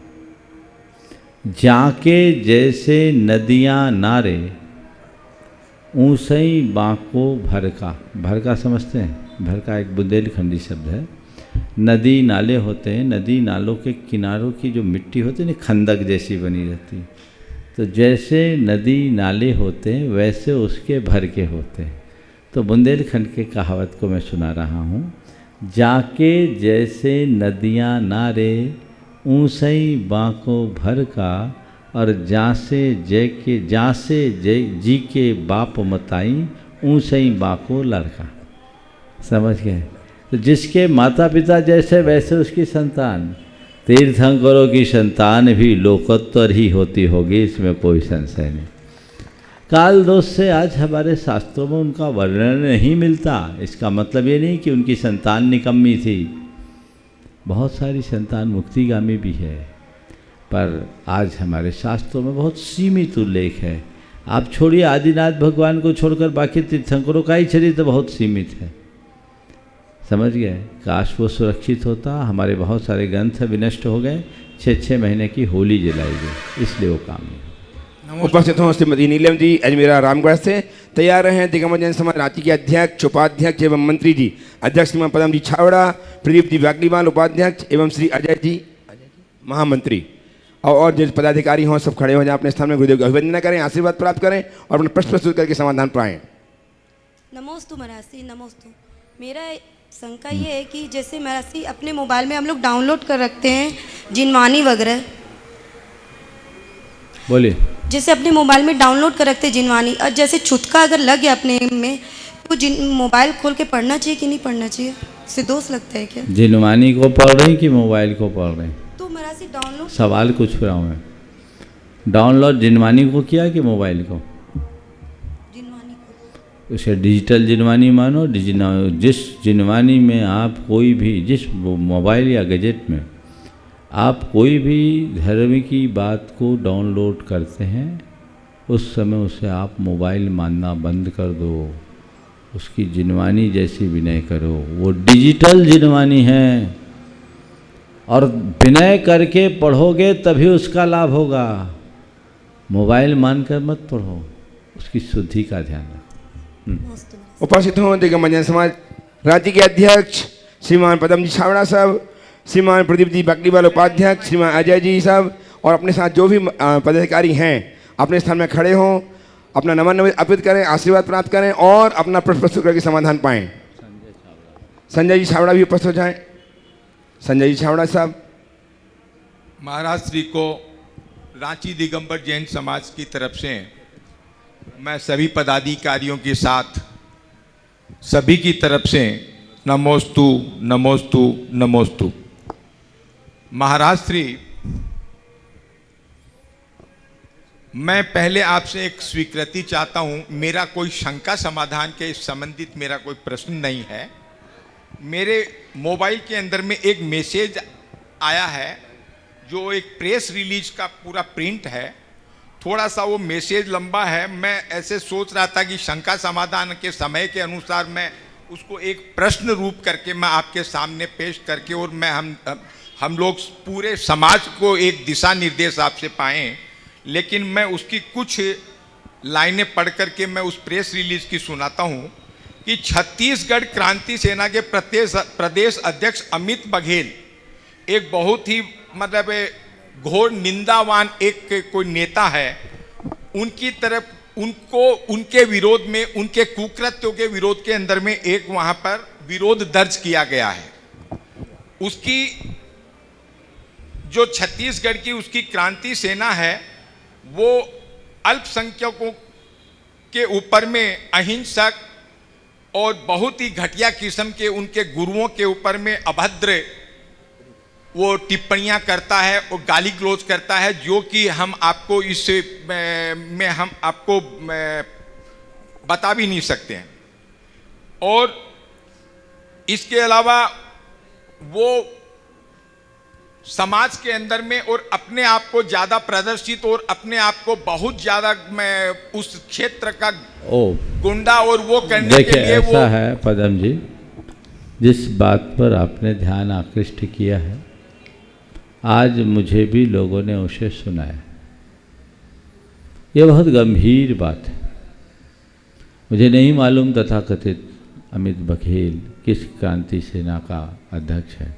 जाके जैसे नदियाँ नारे ऊँसई बाँको भरका। भरका समझते हैं? भरका एक बुंदेलखंडी शब्द है। नदी नाले होते हैं, नदी नालों के किनारों की जो मिट्टी होती है ना, खंदक जैसी बनी रहती है। तो जैसे नदी नाले होते हैं वैसे उसके भरके होते हैं। तो बुंदेलखंड के कहावत को मैं सुना रहा हूँ, जाके जैसे नदियाँ नारे ऊँसई बाँको भरका, और जा से जय जी के बाप मताई ऊँसई बाँको लड़का। समझ गए? तो जिसके माता पिता जैसे वैसे उसकी संतान। तीर्थंकरों की संतान भी लोकोत्तर ही होती होगी, इसमें कोई संशय नहीं। काल दोष से आज हमारे शास्त्रों में उनका वर्णन नहीं मिलता। इसका मतलब ये नहीं कि उनकी संतान निकम्मी थी। बहुत सारी संतान मुक्तिगामी भी है, पर आज हमारे शास्त्रों में बहुत सीमित उल्लेख है। आप छोड़िए आदिनाथ भगवान को छोड़कर बाकी तीर्थंकरों का ही चरित्र बहुत सीमित है। समझ गए? काश वो सुरक्षित होता। हमारे बहुत सारे ग्रंथ विनष्ट हो गए। 6-6 महीने की होली जलाई गई, इसलिए वो काम नहीं। उपस्थित हों श्रीमती नीलम जी अजमेरा रामगढ़ से। तैयार हैं दिगंबर जैन समाज रांची के अध्यक्ष, उपाध्यक्ष एवं मंत्री जी, अध्यक्ष श्रीमान पदम जी छावड़ा, प्रदीप जी बागलीवाल उपाध्यक्ष एवं श्री अजय जी महामंत्री, और जो पदाधिकारी हों सब खड़े हो जाएं, अपने स्थान में गुरुदेव की अभिवंदना करें, आशीर्वाद प्राप्त करें और अपने प्रश्न प्रस्तुत करके समाधान पाएं। नमोस्तु महाराज, नमोस्तु। मेरा शंका ये है कि जैसे महाराज अपने मोबाइल में हम लोग डाउनलोड कर रखते हैं जिनवानी वगैरह, बोलिए। जैसे अपने मोबाइल में डाउनलोड कर रखते हैं जिनवानी, और जैसे छुटका अगर लग गया अपने में तो मोबाइल खोल के पढ़ना चाहिए कि नहीं पढ़ना चाहिए? इससे दोष लगता है क्या? जिनवानी को पढ़ रही कि मोबाइल को पढ़ रही? तो महाराज डाउनलोड सवाल कुछ रहा हूँ मैं। डाउनलोड जिनवानी को किया कि मोबाइल को? उसे डिजिटल जिनवानी मानो। जिस जिनवानी में आप कोई भी, जिस मोबाइल या गैजेट में आप कोई भी धर्म की बात को डाउनलोड करते हैं, उस समय उसे आप मोबाइल मानना बंद कर दो। उसकी जिनवानी जैसी विनय करो। वो डिजिटल जिनवानी है और विनय करके पढ़ोगे तभी उसका लाभ होगा। मोबाइल मानकर मत पढ़ो, उसकी शुद्धि का ध्यान रखो। उपस्थित हों दिगंबर जैन समाज राज्य के अध्यक्ष श्रीमान पदम जी छावड़ा साहब, श्रीमान प्रदीप जी बागलीवाल उपाध्यक्ष, श्रीमान अजय जी साहब, और अपने साथ जो भी पदाधिकारी हैं अपने स्थान में खड़े हों, अपना नमन अर्पित करें, आशीर्वाद प्राप्त करें और अपना प्रश्न प्रस्तुत करके समाधान पाएं। संजय जी छावड़ा भी उपस्थित हो जाएं। संजय जी छावड़ा साहब। महाराज श्री को रांची दिगंबर जैन समाज की तरफ से मैं सभी पदाधिकारियों के साथ सभी की तरफ से नमोस्तु नमोस्तु नमोस्तु। महाराज श्री, मैं पहले आपसे एक स्वीकृति चाहता हूं। मेरा कोई शंका समाधान के संबंधित मेरा कोई प्रश्न नहीं है। मेरे मोबाइल के अंदर में एक मैसेज आया है जो एक प्रेस रिलीज का पूरा प्रिंट है। थोड़ा सा वो मैसेज लंबा है। मैं ऐसे सोच रहा था कि शंका समाधान के समय के अनुसार मैं उसको एक प्रश्न रूप करके मैं आपके सामने पेश करके और मैं हम लोग पूरे समाज को एक दिशा निर्देश आपसे पाएं। लेकिन मैं उसकी कुछ लाइनें पढ़ करके मैं उस प्रेस रिलीज की सुनाता हूं कि छत्तीसगढ़ क्रांति सेना के प्रदेश अध्यक्ष अमित बघेल एक बहुत ही मतलब घोर निंदावान एक कोई नेता है। उनकी तरफ उनके विरोध में, उनके कुकृत्यों के विरोध के अंदर में एक वहां पर विरोध दर्ज किया गया है। उसकी जो छत्तीसगढ़ की उसकी क्रांति सेना है वो अल्पसंख्यकों के ऊपर में अहिंसक और बहुत ही घटिया किस्म के उनके गुरुओं के ऊपर में अभद्र वो टिप्पणियां करता है और गाली गलौज करता है, जो कि हम आपको इस में हम आपको बता भी नहीं सकते हैं। और इसके अलावा वो समाज के अंदर में और अपने आप को ज़्यादा प्रदर्शित और अपने आप को बहुत ज़्यादा उस क्षेत्र का गुंडा और वो करने के लिए ऐसा वो है पदम जी, जिस बात पर आपने ध्यान आकृष्ट किया है आज मुझे भी लोगों ने उसे सुनाया। यह बहुत गंभीर बात है। मुझे नहीं मालूम तथाकथित अमित बघेल किस क्रांति सेना का अध्यक्ष है,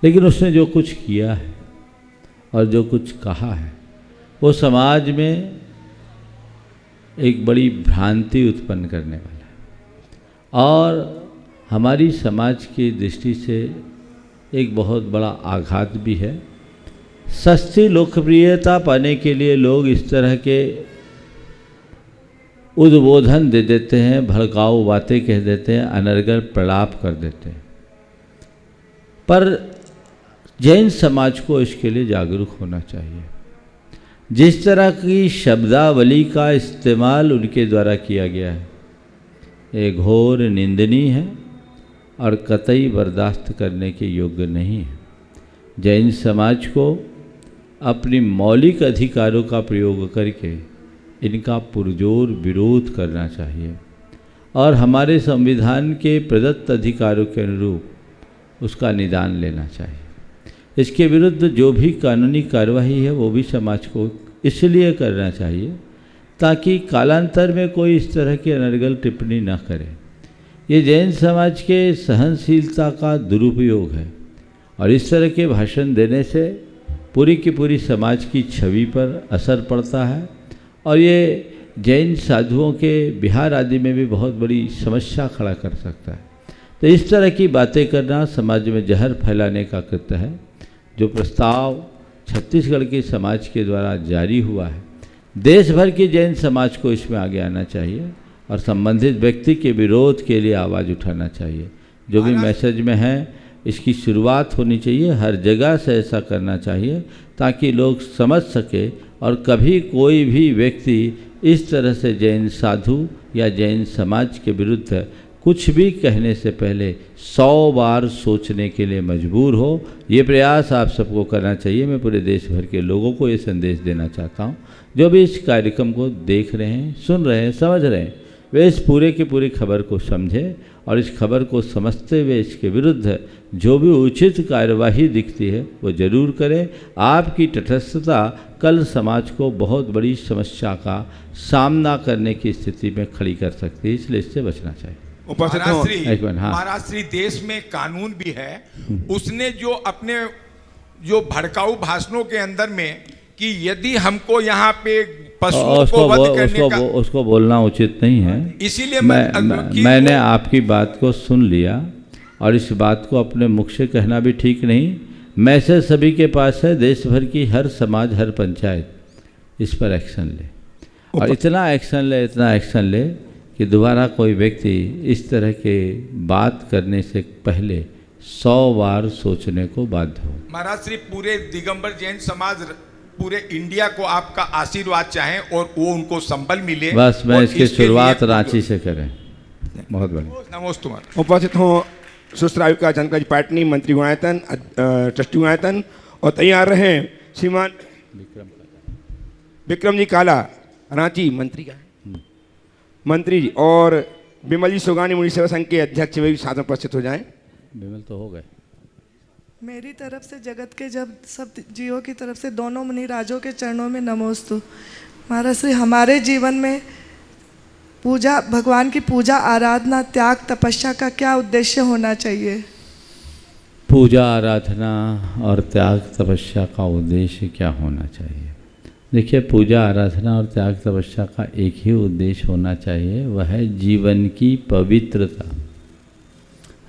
लेकिन उसने जो कुछ किया है और जो कुछ कहा है वो समाज में एक बड़ी भ्रांति उत्पन्न करने वाला है और हमारी समाज की दृष्टि से एक बहुत बड़ा आघात भी है। सस्ती लोकप्रियता पाने के लिए लोग इस तरह के उद्बोधन दे देते हैं, भड़काऊ बातें कह देते हैं, अनर्गल प्रलाप कर देते हैं। पर जैन समाज को इसके लिए जागरूक होना चाहिए। जिस तरह की शब्दावली का इस्तेमाल उनके द्वारा किया गया है ये घोर निंदनीय है और कतई बर्दाश्त करने के योग्य नहीं है। जैन समाज को अपनी मौलिक अधिकारों का प्रयोग करके इनका पुरजोर विरोध करना चाहिए और हमारे संविधान के प्रदत्त अधिकारों के अनुरूप उसका निदान लेना चाहिए। इसके विरुद्ध जो भी कानूनी कार्यवाही है वो भी समाज को इसलिए करना चाहिए ताकि कालांतर में कोई इस तरह की अनर्गल टिप्पणी न करे। ये जैन समाज के सहनशीलता का दुरुपयोग है और इस तरह के भाषण देने से पूरी की पूरी समाज की छवि पर असर पड़ता है और ये जैन साधुओं के बिहार आदि में भी बहुत बड़ी समस्या खड़ा कर सकता है। तो इस तरह की बातें करना समाज में जहर फैलाने का कृत्य है। जो प्रस्ताव छत्तीसगढ़ के समाज के द्वारा जारी हुआ है, देश भर के जैन समाज को इसमें आगे आना चाहिए और संबंधित व्यक्ति के विरोध के लिए आवाज़ उठाना चाहिए। जो भी मैसेज में है इसकी शुरुआत होनी चाहिए, हर जगह से ऐसा करना चाहिए ताकि लोग समझ सके और कभी कोई भी व्यक्ति इस तरह से जैन साधु या जैन समाज के विरुद्ध कुछ भी कहने से पहले 100 बार सोचने के लिए मजबूर हो। ये प्रयास आप सबको करना चाहिए। मैं पूरे देश भर के लोगों को ये संदेश देना चाहता हूँ जो भी इस कार्यक्रम को देख रहे हैं, सुन रहे हैं, समझ रहे हैं, वे इस पूरे की पूरी खबर को समझें और इस खबर को समझते हुए इसके विरुद्ध जो भी उचित कार्यवाही दिखती है वो जरूर करें। आपकी तटस्थता कल समाज को बहुत बड़ी समस्या का सामना करने की स्थिति में खड़ी कर सकती है, इसलिए इससे बचना चाहिए। महाराज श्री देश में कानून भी है। उसने जो अपने जो भड़काऊ भाषणों के अंदर में कि यदि हमको यहाँ पे पशुओं को वध करने का उसको बोलना उचित नहीं है। इसीलिए मैंने आपकी बात को सुन लिया और इस बात को अपने मुख से कहना भी ठीक नहीं। मैसेज सभी के पास है, देश भर की हर समाज, हर पंचायत इस पर एक्शन ले और इतना एक्शन ले कि दोबारा कोई व्यक्ति इस तरह के बात करने से पहले 100 बार सोचने को बाध्य हो। महाराज श्री पूरे दिगंबर जैन समाज पूरे इंडिया को आपका आशीर्वाद चाहें और वो उनको संबल मिले। बस मैं इसकी शुरुआत रांची से करें। बहुत बढ़िया। नमस्ते। उपस्थित हों सुश्राविका चंद्रिका जी पाटनी, मंत्री गुणायतन, ट्रस्टी गुणायतन, और तैयार रहें श्रीमान विक्रम जी काला, रांची मंत्री का मंत्री जी, और विमल जी सोगानी मुनि सेवा संघ के अध्यक्ष वे भी साथ में उपस्थित हो जाएं। विमल तो हो गए। मेरी तरफ से जगत के जब सब जीवों की तरफ से दोनों मुनि राजों के चरणों में नमोस्तु। महाराज श्री हमारे जीवन में पूजा, भगवान की पूजा, आराधना, त्याग, तपस्या का क्या उद्देश्य होना चाहिए? पूजा, आराधना और त्याग तपस्या का उद्देश्य क्या होना चाहिए? देखिए, पूजा, आराधना और त्याग तपस्या का एक ही उद्देश्य होना चाहिए, वह है जीवन की पवित्रता।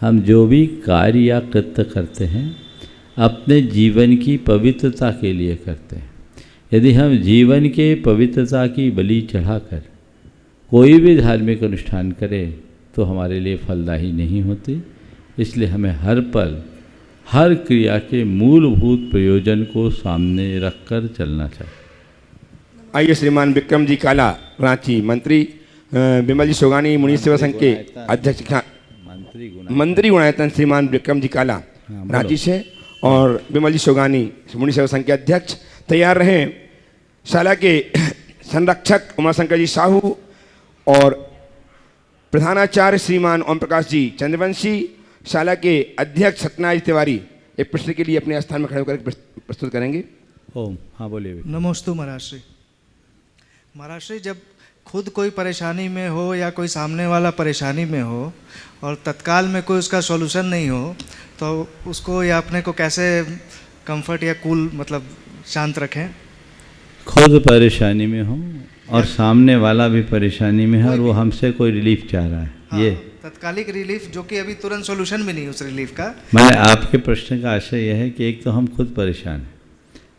हम जो भी कार्य या कृत्य करते हैं अपने जीवन की पवित्रता के लिए करते हैं। यदि हम जीवन के पवित्रता की बलि चढ़ाकर कोई भी धार्मिक अनुष्ठान करें तो हमारे लिए फलदायी नहीं होती। इसलिए हमें हर पल हर क्रिया के मूलभूत प्रयोजन को सामने रखकर चलना चाहिए। आइए श्रीमान विक्रम जी काला, रांची मंत्री, विमल जी सोगानी मुनि सेवा संघ के अध्यक्ष, मंत्री गुणायतन श्रीमान विक्रम जी काला रांची से, और विमल जी सोगानी मुनि सेवा संघ के अध्यक्ष तैयार रहें। शाला के संरक्षक उमाशंकर जी साहू और प्रधानाचार्य श्रीमान ओम प्रकाश जी चंद्रवंशी, शाला के अध्यक्ष सत्यनारायण तिवारी एक प्रश्न के लिए अपने स्थान में खड़े होकर प्रस्तुत करेंगे। ओम, हाँ बोलिए। नमोस्तु महाराज श्री। महाराज श्री, जब खुद कोई परेशानी में हो या कोई सामने वाला परेशानी में हो और तत्काल में कोई उसका सॉल्यूशन नहीं हो तो उसको या अपने को कैसे कंफर्ट या कूल मतलब शांत रखें? खुद परेशानी में हो और सामने वाला भी परेशानी में है और वो हमसे कोई रिलीफ चाह रहा है। हाँ, ये तत्कालिक रिलीफ जो कि अभी तुरंत सॉल्यूशन भी नहीं उस रिलीफ का। मैं आपके प्रश्न का आशय यह है कि एक तो हम खुद परेशान हैं,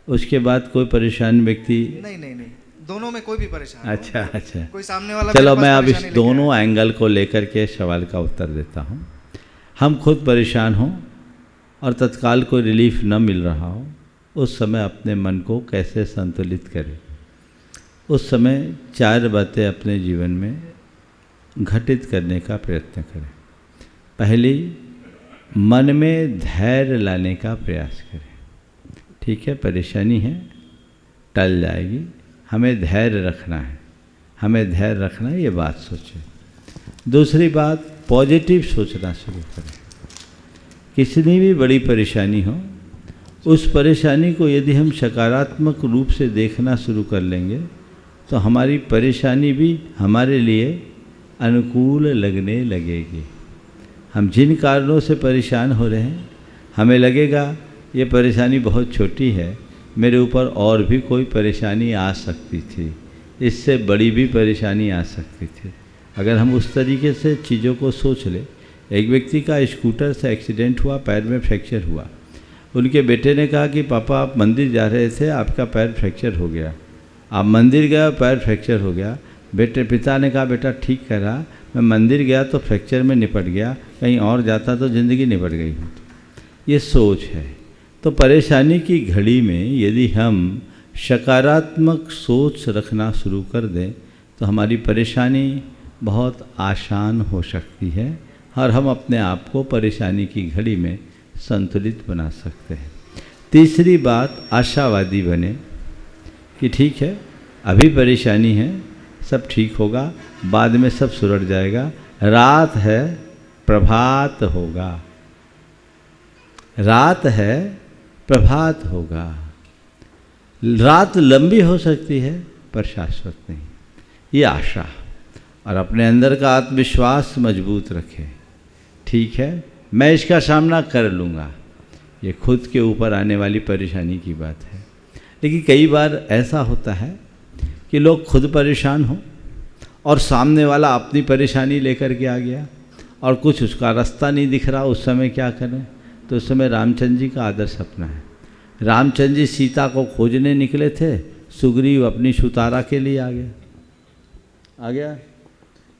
उसके बाद कोई परेशान व्यक्ति नहीं, दोनों में कोई भी परेशान। अच्छा, कोई सामने वाला। चलो मैं अब इस दोनों एंगल को लेकर के सवाल का उत्तर देता हूँ। हम खुद परेशान हों और तत्काल कोई रिलीफ न मिल रहा हो, उस समय अपने मन को कैसे संतुलित करें? उस समय 4 बातें अपने जीवन में घटित करने का प्रयत्न करें। पहली, मन में धैर्य लाने का प्रयास करें। ठीक है, परेशानी है, टल जाएगी, हमें धैर्य रखना है, हमें धैर्य रखना है, ये बात सोचें। दूसरी बात, पॉजिटिव सोचना शुरू करें। कितनी भी बड़ी परेशानी हो, उस परेशानी को यदि हम सकारात्मक रूप से देखना शुरू कर लेंगे तो हमारी परेशानी भी हमारे लिए अनुकूल लगने लगेगी। हम जिन कारणों से परेशान हो रहे हैं, हमें लगेगा ये परेशानी बहुत छोटी है, मेरे ऊपर और भी कोई परेशानी आ सकती थी, इससे बड़ी भी परेशानी आ सकती थी। अगर हम उस तरीके से चीज़ों को सोच लें। एक व्यक्ति का स्कूटर से एक्सीडेंट हुआ, पैर में फ्रैक्चर हुआ। उनके बेटे ने कहा कि पापा आप मंदिर जा रहे थे, आपका पैर फ्रैक्चर हो गया। आप मंदिर गया, पैर फ्रैक्चर हो गया। पिता ने कहा बेटा ठीक करा, मैं मंदिर गया तो फ्रैक्चर में निपट गया, कहीं और जाता तो ज़िंदगी निपट गई होती। ये सोच है। तो परेशानी की घड़ी में यदि हम सकारात्मक सोच रखना शुरू कर दें तो हमारी परेशानी बहुत आसान हो सकती है और हम अपने आप को परेशानी की घड़ी में संतुलित बना सकते हैं। तीसरी बात, आशावादी बने कि ठीक है, अभी परेशानी है, सब ठीक होगा, बाद में सब सुलझ जाएगा, रात है प्रभात होगा, रात है प्रभात होगा। रात लंबी हो सकती है पर शाश्वत नहीं, ये आशा। और अपने अंदर का आत्मविश्वास मजबूत रखें। ठीक है, मैं इसका सामना कर लूँगा, ये खुद के ऊपर आने वाली परेशानी की बात है। लेकिन कई बार ऐसा होता है कि लोग खुद परेशान हों और सामने वाला अपनी परेशानी लेकर के आ गया और कुछ उसका रास्ता नहीं दिख रहा, उस समय क्या करें? तो उस समय रामचंद्र जी का आदर्श अपना है। रामचंद्र जी सीता को खोजने निकले थे, सुग्रीव अपनी सुतारा के लिए आ गए। आ गया,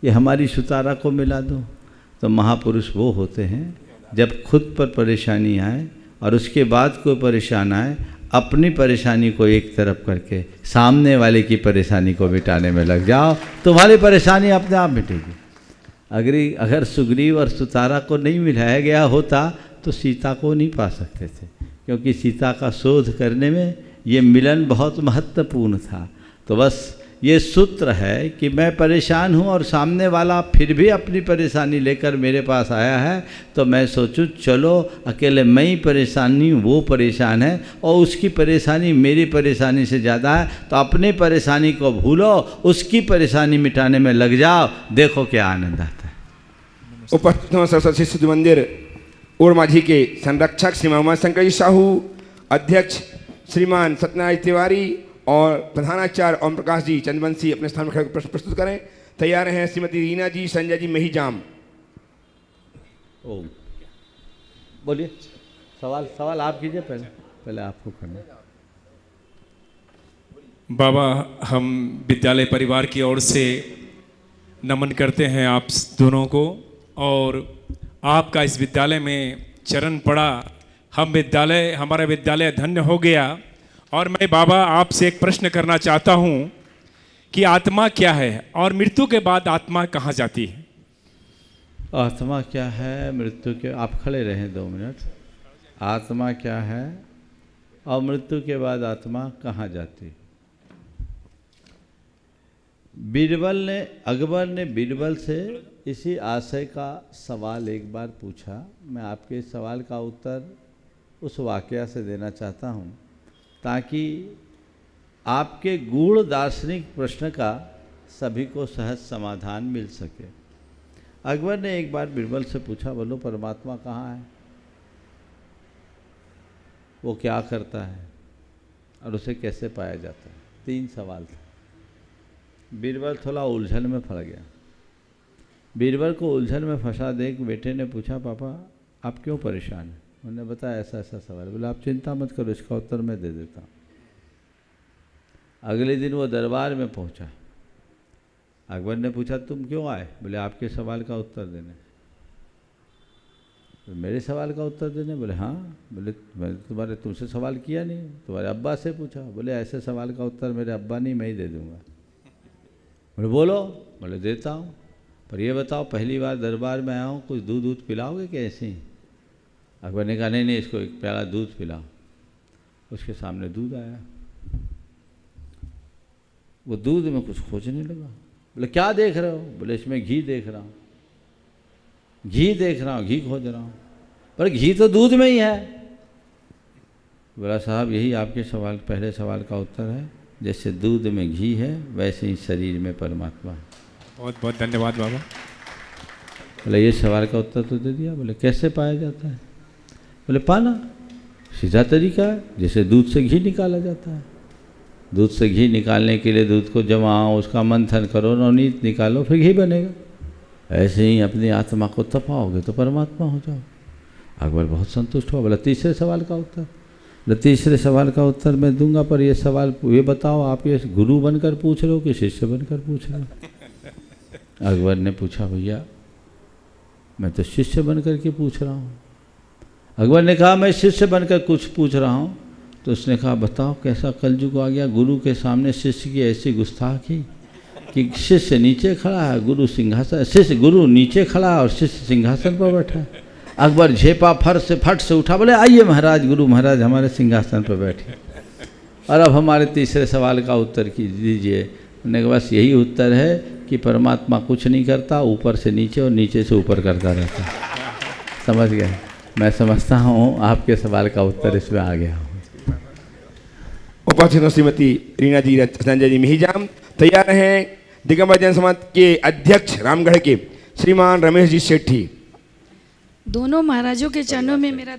ये हमारी सुतारा को मिला दो। तो महापुरुष वो होते हैं जब खुद पर परेशानी आए और उसके बाद कोई परेशान आए, अपनी परेशानी को एक तरफ करके सामने वाले की परेशानी को मिटाने में लग जाओ, तुम्हारी परेशानी अपने आप मिटेगी। अगर सुग्रीव और सुतारा को नहीं मिलाया गया होता तो सीता को नहीं पा सकते थे, क्योंकि सीता का शोध करने में ये मिलन बहुत महत्वपूर्ण था। तो बस ये सूत्र है कि मैं परेशान हूँ और सामने वाला फिर भी अपनी परेशानी लेकर मेरे पास आया है, तो मैं सोचूं चलो अकेले मैं ही परेशानी हूँ, वो परेशान है और उसकी परेशानी मेरी परेशानी से ज़्यादा है, तो अपनी परेशानी को भूलो, उसकी परेशानी मिटाने में लग जाओ, देखो क्या आनंद आता है। उपस्थित हों सरस्वती शिशु मंदिर और माझी के संरक्षक श्रीमान उमाशंकर जी साहू, अध्यक्ष श्रीमान सत्यनारायण तिवारी और प्रधानाचार्य ओम प्रकाश जी चंद्रवंशी अपने स्थान में खड़े प्रश्न प्रस्तुत करें। तैयार हैं श्रीमती रीना जी, संजय जी मेहीजाम। बोलिए, सवाल आप कीजिए, पहले आपको करना। बाबा, हम विद्यालय परिवार की ओर से नमन करते हैं आप दोनों को, और आपका इस विद्यालय में चरण पड़ा, हमारा विद्यालय धन्य हो गया। और मैं बाबा आपसे एक प्रश्न करना चाहता हूँ कि आत्मा क्या है और मृत्यु के बाद आत्मा कहाँ जाती है? आत्मा क्या है, मृत्यु के, आप खड़े रहें 2 मिनट। आत्मा क्या है और मृत्यु के बाद आत्मा कहाँ जाती? अकबर ने बीरबल से इसी आशय का सवाल एक बार पूछा। मैं आपके इस सवाल का उत्तर उस वाकया से देना चाहता हूँ ताकि आपके गूढ़ दार्शनिक प्रश्न का सभी को सहज समाधान मिल सके। अकबर ने एक बार बीरबल से पूछा, बोलो परमात्मा कहाँ है, वो क्या करता है और उसे कैसे पाया जाता है? 3 सवाल थे। बीरबल थोड़ा उलझन में फंस गया। बीरबल को उलझन में फंसा देख बेटे ने पूछा, पापा आप क्यों परेशान हैं? उन्होंने बताया ऐसा ऐसा सवाल। बोला आप चिंता मत करो, इसका उत्तर मैं दे देता हूँ। अगले दिन वो दरबार में पहुँचा। अकबर ने पूछा तुम क्यों आए? बोले आपके सवाल का उत्तर देने। तो मेरे सवाल का उत्तर देने? बोले हाँ। बोले मैंने तुमसे सवाल किया नहीं, तुम्हारे अब्बा से पूछा। बोले ऐसे सवाल का उत्तर मेरे अब्बा नहीं, मैं ही दे दूँगा। बोले बोलो। बोले देता हूँ, पर ये बताओ पहली बार दरबार में आया हूँ, कुछ दूध पिलाओगे कि ऐसे ही? अकबर ने कहा नहीं, इसको एक प्याला दूध पिलाओ। उसके सामने दूध आया। वो दूध में कुछ खोजने लगा। बोले क्या देख रहे हो? बोले इसमें घी देख रहा हूँ। घी देख रहा हूँ, घी खोज रहा हूँ, पर घी तो दूध में ही है। बोला साहब यही आपके सवाल, पहले सवाल का उत्तर है। जैसे दूध में घी है वैसे ही शरीर में परमात्मा है। बहुत बहुत धन्यवाद बाबा। बोले ये सवाल का उत्तर तो दे दिया। बोले कैसे पाया जाता है? बोले पाना सीधा तरीका है, जैसे दूध से घी निकाला जाता है। दूध से घी निकालने के लिए दूध को जमाओ, उसका मंथन करो, नवनीत निकालो, फिर घी बनेगा। ऐसे ही अपनी आत्मा को तपाओगे तो परमात्मा हो जाओ। अकबर बहुत संतुष्ट हुआ। बोला तीसरे सवाल का उत्तर? बोले तीसरे सवाल का उत्तर मैं दूंगा, पर ये सवाल ये बताओ आप ये गुरु बनकर पूछ रहे हो कि शिष्य बनकर पूछ रहे हो? अकबर ने पूछा भैया मैं तो शिष्य बनकर के पूछ रहा हूँ। अकबर ने कहा मैं शिष्य बनकर कुछ पूछ रहा हूँ। तो उसने कहा बताओ कैसा कलयुग आ गया, गुरु के सामने शिष्य की ऐसी गुस्ताखी कि शिष्य नीचे खड़ा है, गुरु नीचे खड़ा है और शिष्य सिंहासन पर बैठा है। अकबर झेपा फट से उठा। बोले आइए महाराज, गुरु महाराज हमारे सिंहासन पर बैठे और अब हमारे तीसरे सवाल का उत्तर दीजिए। उन्होंने कहा बस यही उत्तर है कि परमात्मा कुछ नहीं करता, ऊपर से नीचे और नीचे से ऊपर करता रहता है। समझ गए? मैं समझता हूँ आपके सवाल का उत्तर इसमें आ गया। उपस्थित श्रीमती रीना जी, संजय जी मेहीजाम। तैयार हैं दिगंबर जैन समाज के अध्यक्ष रामगढ़ के श्रीमान रमेश जी सेठी। दोनों महाराजों के चरणों में मेरा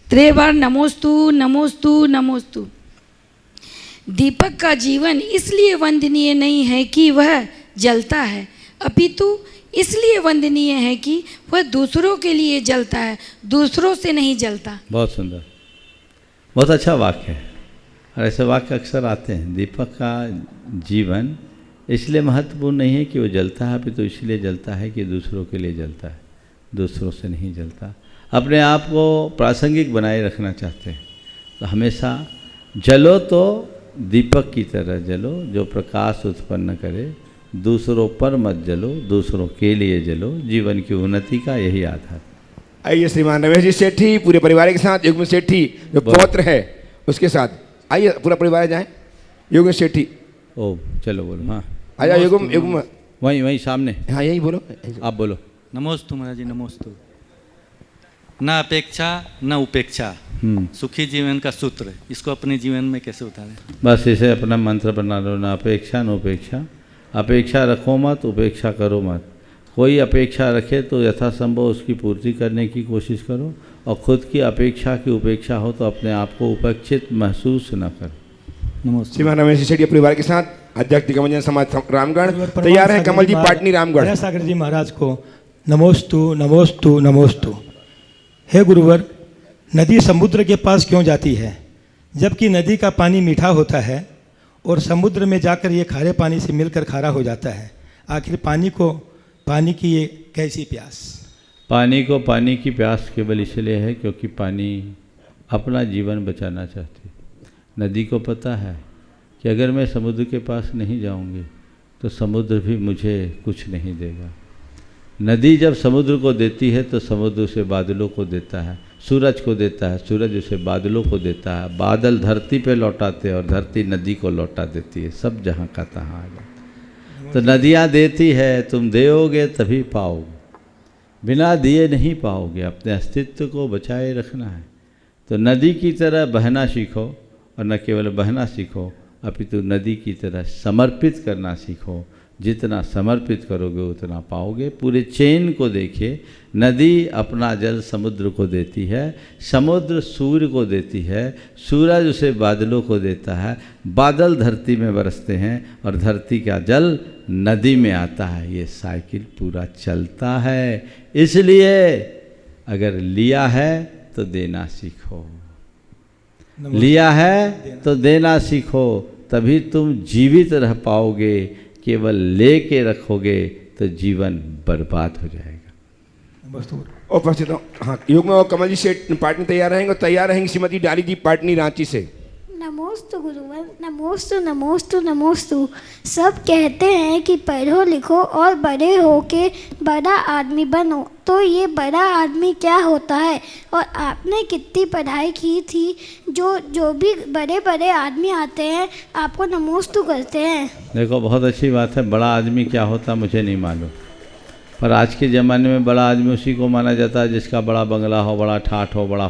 त्रेबार नमोस्तु नमोस्तु नमोस्तु। दीपक का जीवन इसलिए वंदनीय नहीं है कि वह जलता है, अपितु इसलिए वंदनीय है कि वह दूसरों के लिए जलता है, दूसरों से नहीं जलता। बहुत सुंदर, बहुत अच्छा वाक्य है और ऐसे वाक्य अक्सर आते हैं। दीपक का जीवन इसलिए महत्वपूर्ण नहीं है कि वो जलता है, अभी तो इसलिए जलता है कि दूसरों के लिए जलता है, दूसरों से नहीं जलता। अपने आप को प्रासंगिक बनाए रखना चाहते हैं तो हमेशा जलो तो दीपक की तरह जलो, जो प्रकाश उत्पन्न करे। दूसरों पर मत जलो, दूसरों के लिए जलो। जीवन की उन्नति का यही आधार। आइए श्रीमान रमेश जी सेठी पूरे परिवार के साथ, युग्म सेठी जो पौत्र है उसके साथ, आइए पूरा परिवार जाए। युग्म सेठी, ओ चलो बोलो। हाँ आ जाओ युग्म। युग्म वहीं सामने। हाँ यही बोलो, आप बोलो। नमोस्तु महाराज जी, नमोस्तु। न अपेक्षा न उपेक्षा, सुखी जीवन का सूत्र, इसको अपने जीवन में कैसे उतारें? बस इसे अपना मंत्र बना लो। न अपेक्षा न उपेक्षा। अपेक्षा रखो मत, उपेक्षा करो मत। कोई अपेक्षा रखे तो यथासंभव उसकी पूर्ति करने की कोशिश करो, और खुद की अपेक्षा की उपेक्षा हो तो अपने आप को उपेक्षित महसूस न करो। नमस्ते। श्रीमान रमेश जी सेठी परिवार के साथ अध्यक्ष दिग्विजय समाज रामगढ़ तैयार है। कमल जी पाटनी रामगढ़। सागर जी महाराज को नमोस्तु नमोस्तु नमोस्तु। हे गुरुवर, नदी समुद्र के पास क्यों जाती है जबकि नदी का पानी मीठा होता है और समुद्र में जाकर ये खारे पानी से मिलकर खारा हो जाता है? आखिर पानी की ये कैसी प्यास? पानी को पानी की प्यास केवल इसलिए है क्योंकि पानी अपना जीवन बचाना चाहती है। नदी को पता है कि अगर मैं समुद्र के पास नहीं जाऊंगी तो समुद्र भी मुझे कुछ नहीं देगा। नदी जब समुद्र को देती है तो समुद्र उसे बादलों को देता है, सूरज को देता है, सूरज उसे बादलों को देता है, बादल धरती पे लौटाते हैं और धरती नदी को लौटा देती है। सब जहाँ का तहाँ आ जाता। तो नदियाँ देती है, तुम दोगे तभी पाओगे, बिना दिए नहीं पाओगे। अपने अस्तित्व को बचाए रखना है तो नदी की तरह बहना सीखो, और न केवल बहना सीखो अपितु नदी की तरह समर्पित करना सीखो। जितना समर्पित करोगे उतना पाओगे। पूरे चेन को देखिए, नदी अपना जल समुद्र को देती है, समुद्र सूर्य को देती है, सूरज उसे बादलों को देता है, बादल धरती में बरसते हैं और धरती का जल नदी में आता है। ये साइकिल पूरा चलता है। इसलिए अगर लिया है तो देना सीखो, लिया है तो देना सीखो, तभी तुम जीवित रह पाओगे। केवल लेके रखोगे तो जीवन बर्बाद हो जाएगा। उपस्थित हो। हाँ युग्म और कमल जी सेठ पाटनी तैयार रहेंगे, तैयार रहेंगे श्रीमती डाली जी पाटनी रांची से। नमोस्तु गुरुवर, नमोस्तु नमोस्तु नमोस्तु। सब कहते हैं कि पढ़ो लिखो और बड़े होके बड़ा आदमी बनो, तो ये बड़ा आदमी क्या होता है और आपने कितनी पढ़ाई की थी? जो भी बड़े बड़े आदमी आते हैं आपको नमोस्तु करते हैं। देखो बहुत अच्छी बात है। बड़ा आदमी क्या होता मुझे नहीं मालूम, पर आज के ज़माने में बड़ा आदमी उसी को माना जाता है जिसका बड़ा बंगला हो, बड़ा ठाठ हो, बड़ा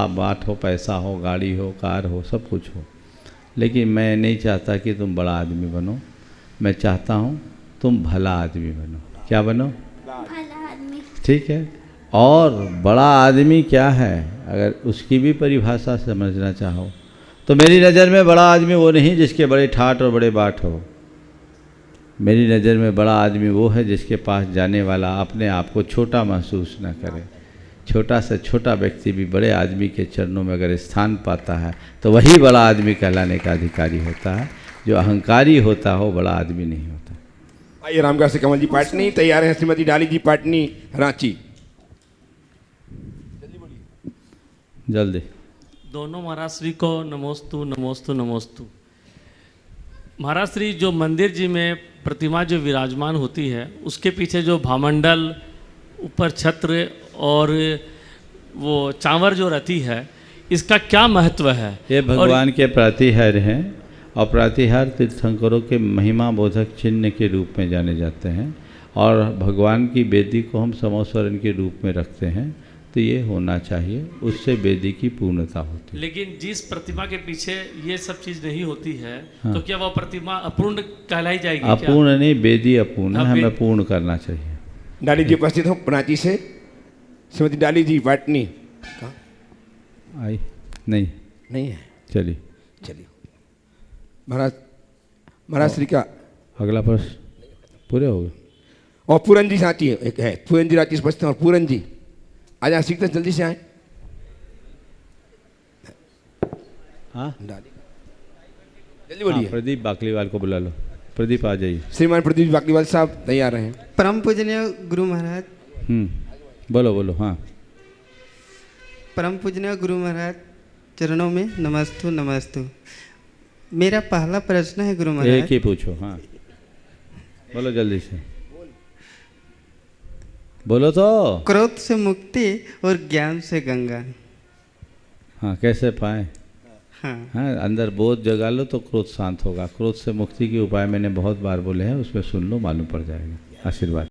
बाट हो, पैसा हो, गाड़ी हो, कार हो, सब कुछ हो। लेकिन मैं नहीं चाहता कि तुम बड़ा आदमी बनो, मैं चाहता हूँ तुम भला आदमी बनो। क्या बनो? भला आदमी। ठीक है। और बड़ा आदमी क्या है अगर उसकी भी परिभाषा समझना चाहो तो मेरी नज़र में बड़ा आदमी वो नहीं जिसके बड़े ठाठ और बड़े बाट हो। मेरी नज़र में बड़ा आदमी वो है जिसके पास जाने वाला अपने आप को छोटा महसूस न करे। छोटा से छोटा व्यक्ति भी बड़े आदमी के चरणों में अगर स्थान पाता है तो वही बड़ा आदमी कहलाने का अधिकारी होता है। जो अहंकारी होता हो बड़ा आदमी नहीं होता। आइए रामगढ़ से कमल जी पाटनी तैयार हैं। श्रीमती डाली जी पाटनी रांची। जल्दी। दोनों महाराज श्री को नमोस्तु नमोस्तु नमोस्तु। महाराज श्री, जो मंदिर जी में प्रतिमा जो विराजमान होती है उसके पीछे जो भामंडल, ऊपर छत्र और वो चांवर जो रहती है, इसका क्या महत्व है? ये भगवान के प्रातिहार्य हैं और प्रातिहार्य तीर्थंकरों के महिमा बोधक चिन्ह के रूप में जाने जाते हैं और भगवान की वेदी को हम समस्वरण के रूप में रखते हैं। तो ये होना चाहिए, उससे वेदी की पूर्णता होती है। लेकिन जिस प्रतिमा के पीछे ये सब चीज़ नहीं होती है हाँ। तो क्या वह प्रतिमा अपूर्ण कहलाई जाएगी? अपूर्ण नहीं, वेदी अपूर्ण है, हमें पूर्ण करना चाहिए। डाली जी उपस्थित हो रांची से। श्रीमती डाली जी पाटनी। आई नहीं है। चलिए महाराज श्री का अगला प्रश्न पूरे हो गए। और पूरन जी साथी है, एक है पूरन जी रांची से उपस्थित और पूरन जी आ जाए, सीखते जल्दी से आए। हाँ जल्दी बोलिए। प्रदीप बाकलीवाल को बुला लो। प्रदीप आ जाइए। श्रीमान प्रदीप बाकीवाल साहब तैयार हैं। परम पूजनीय गुरु महाराज। बोलो बोलो। हाँ, परम पूजनीय गुरु महाराज चरणों में नमस्तु नमस्तु। मेरा पहला प्रश्न है गुरु महाराज। एक ही पूछो। हाँ बोलो जल्दी से, बोलो तो। क्रोध से मुक्ति और ज्ञान से गंगा। हाँ, कैसे पाए? हाँ हाँ, अंदर बोध जगा लो तो क्रोध शांत होगा। क्रोध से मुक्ति के उपाय मैंने बहुत बार बोले हैं, उसमें सुन लो, मालूम पड़ जाएगा। आशीर्वाद।